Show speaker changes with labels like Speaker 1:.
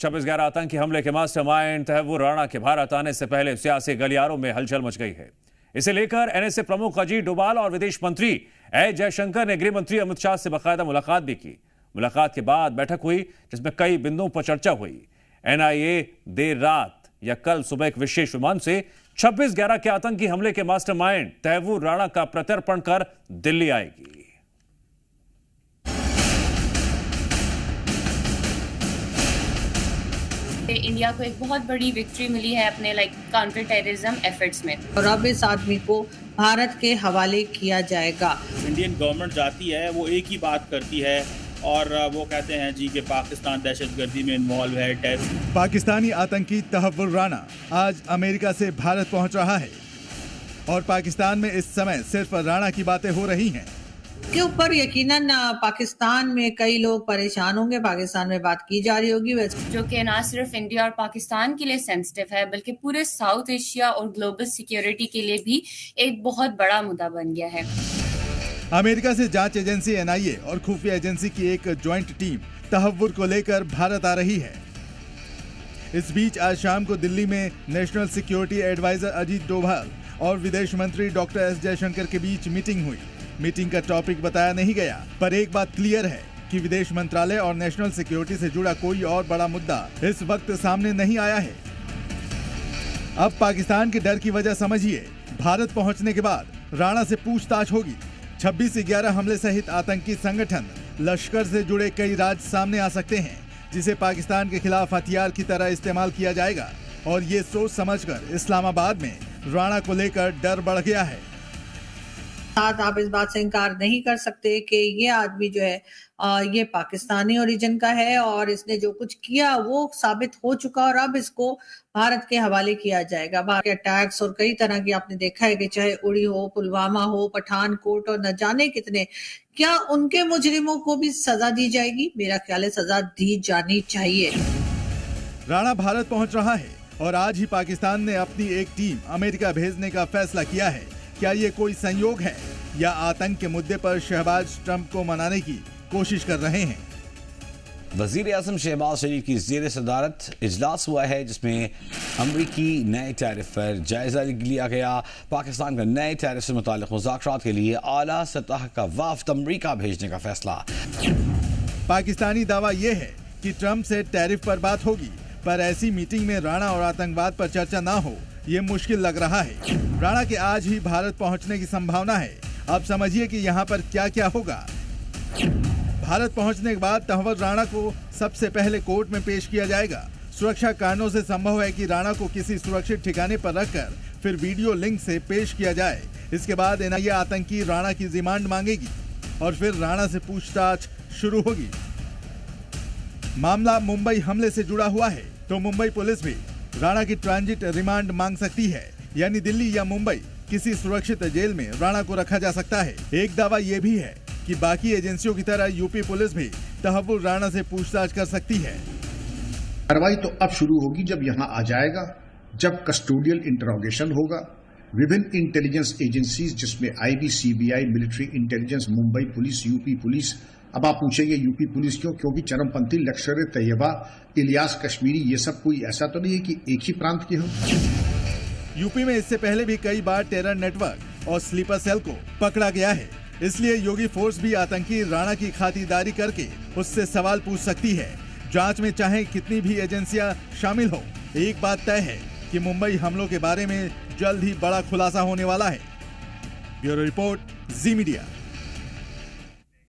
Speaker 1: 26/11 आतंकी हमले के मास्टरमाइंड तहव्वुर राणा के भारत आने से पहले सियासी गलियारों में हलचल मच गई है। इसे लेकर एनएसए प्रमुख अजीत डोभाल और विदेश मंत्री एस जयशंकर ने गृह मंत्री अमित शाह से बाकायदा मुलाकात भी की। मुलाकात के बाद बैठक हुई जिसमें कई बिंदुओं पर चर्चा हुई। एनआईए देर रात या कल सुबह एक विशेष विमान से 26/11 के आतंकी हमले के मास्टरमाइंड तहव्वुर राणा का प्रत्यर्पण कर दिल्ली आएगी।
Speaker 2: इंडिया को एक बहुत बड़ी विक्ट्री मिली है अपने काउंटर टेररिज्म एफर्ट्स में,
Speaker 3: और अब इस आदमी को भारत के हवाले किया जाएगा।
Speaker 4: इंडियन गवर्नमेंट जाती है वो एक ही बात करती है और वो कहते हैं जी कि पाकिस्तान दहशतगर्दी में इन्वॉल्व है।
Speaker 5: पाकिस्तानी आतंकी तहव्वुर राणा आज अमेरिका से भारत पहुंच रहा है और पाकिस्तान में इस समय सिर्फ राणा की बातें हो रही हैं।
Speaker 3: के ऊपर यकीनन पाकिस्तान में कई लोग परेशान होंगे। पाकिस्तान में बात की जा रही होगी
Speaker 2: जो कि ना सिर्फ इंडिया और पाकिस्तान के लिए सेंसिटिव है बल्कि पूरे साउथ एशिया और ग्लोबल सिक्योरिटी के लिए भी एक बहुत बड़ा मुद्दा बन गया है।
Speaker 5: अमेरिका से जांच एजेंसी एनआईए और खुफिया एजेंसी की एक ज्वाइंट टीम तहव्वुर को लेकर भारत आ रही है। इस बीच आज शाम को दिल्ली में national security adviser Ajit Doval और विदेश मंत्री डॉक्टर एस जयशंकर के बीच मीटिंग हुई। मीटिंग का टॉपिक बताया नहीं गया, पर एक बात क्लियर है कि विदेश मंत्रालय और नेशनल सिक्योरिटी से जुड़ा कोई और बड़ा मुद्दा इस वक्त सामने नहीं आया है। अब पाकिस्तान के डर की वजह समझिए। भारत पहुंचने के बाद राणा से पूछताछ होगी। 26/11 हमले सहित आतंकी संगठन लश्कर से जुड़े कई राज सामने आ सकते हैं जिसे पाकिस्तान के खिलाफ हथियार की तरह इस्तेमाल किया जाएगा, और ये सोच समझकर इस्लामाबाद में राणा को लेकर डर बढ़ गया है।
Speaker 3: साथ आप इस बात से इनकार नहीं कर सकते कि ये आदमी जो है ये पाकिस्तानी ओरिजिन का है और इसने जो कुछ किया वो साबित हो चुका और अब इसको भारत के हवाले किया जाएगा। भारत के अटैक्स और कई तरह की आपने देखा है कि चाहे उड़ी हो, पुलवामा हो, पठानकोट और न जाने कितने, क्या उनके मुजरिमों को भी सजा दी जाएगी? मेरा ख्याल है सजा दी जानी चाहिए।
Speaker 5: राणा भारत पहुंच रहा है और आज ही पाकिस्तान ने अपनी एक टीम अमेरिका भेजने का फैसला किया है। क्या ये कोई संयोग है या आतंक के मुद्दे पर शहबाज ट्रंप को मनाने की कोशिश कर रहे हैं?
Speaker 6: वजीर आजम शहबाज शरीफ की ज़ेर सदारत इजलास हुआ है जिसमें अमरीकी नए टैरिफ पर जायजा लिया गया। पाकिस्तान का नए टैरिफ से मुताल्लिक़ मुज़ाकरात के लिए आला सतह का वफ़द अमरीका भेजने का फैसला।
Speaker 5: पाकिस्तानी दावा यह है कि ट्रंप से टैरिफ पर बात होगी, पर ऐसी मीटिंग में राणा और आतंकवाद पर चर्चा ना हो ये मुश्किल लग रहा है। राणा के आज ही भारत पहुंचने की संभावना है। अब समझिए कि यहाँ पर क्या क्या होगा। भारत पहुंचने के बाद तहव्वुर राणा को सबसे पहले कोर्ट में पेश किया जाएगा। सुरक्षा कारणों से संभव है कि राणा को किसी सुरक्षित ठिकाने पर रखकर फिर वीडियो लिंक से पेश किया जाए। इसके बाद एनआईए आतंकी राणा की रिमांड मांगेगी और फिर राणा से पूछताछ शुरू होगी। मामला मुंबई हमले से जुड़ा हुआ है तो मुंबई पुलिस भी राणा की ट्रांजिट रिमांड मांग सकती है, यानी दिल्ली या मुंबई किसी सुरक्षित जेल में राणा को रखा जा सकता है। एक दावा ये भी है कि बाकी एजेंसियों की तरह यूपी पुलिस भी तहव्वुर राणा से पूछताछ कर सकती है।
Speaker 7: कार्रवाई तो अब शुरू होगी जब यहाँ आ जाएगा, जब कस्टोडियल इंटरोगेशन होगा। विभिन्न इंटेलिजेंस एजेंसीज जिसमें IB, CBI, military intelligence, Mumbai police, UP police. अब आप पूछेंगे यूपी पुलिस क्यों? क्योंकि चरमपंथी लश्कर-ए-तैयबा, इलियास कश्मीरी, ये सब कोई ऐसा तो नहीं है कि एक ही प्रांत के हों।
Speaker 5: यूपी में इससे पहले भी कई बार टेरर नेटवर्क और स्लीपर सेल को पकड़ा गया है, इसलिए योगी फोर्स भी आतंकी राणा की खातिरदारी करके उससे सवाल पूछ सकती है। जांच में चाहे कितनी भी एजेंसियां शामिल हो, एक बात तय है कि मुंबई हमलों के बारे में जल्द ही बड़ा खुलासा होने वाला है। ब्यूरो रिपोर्ट, जी मीडिया।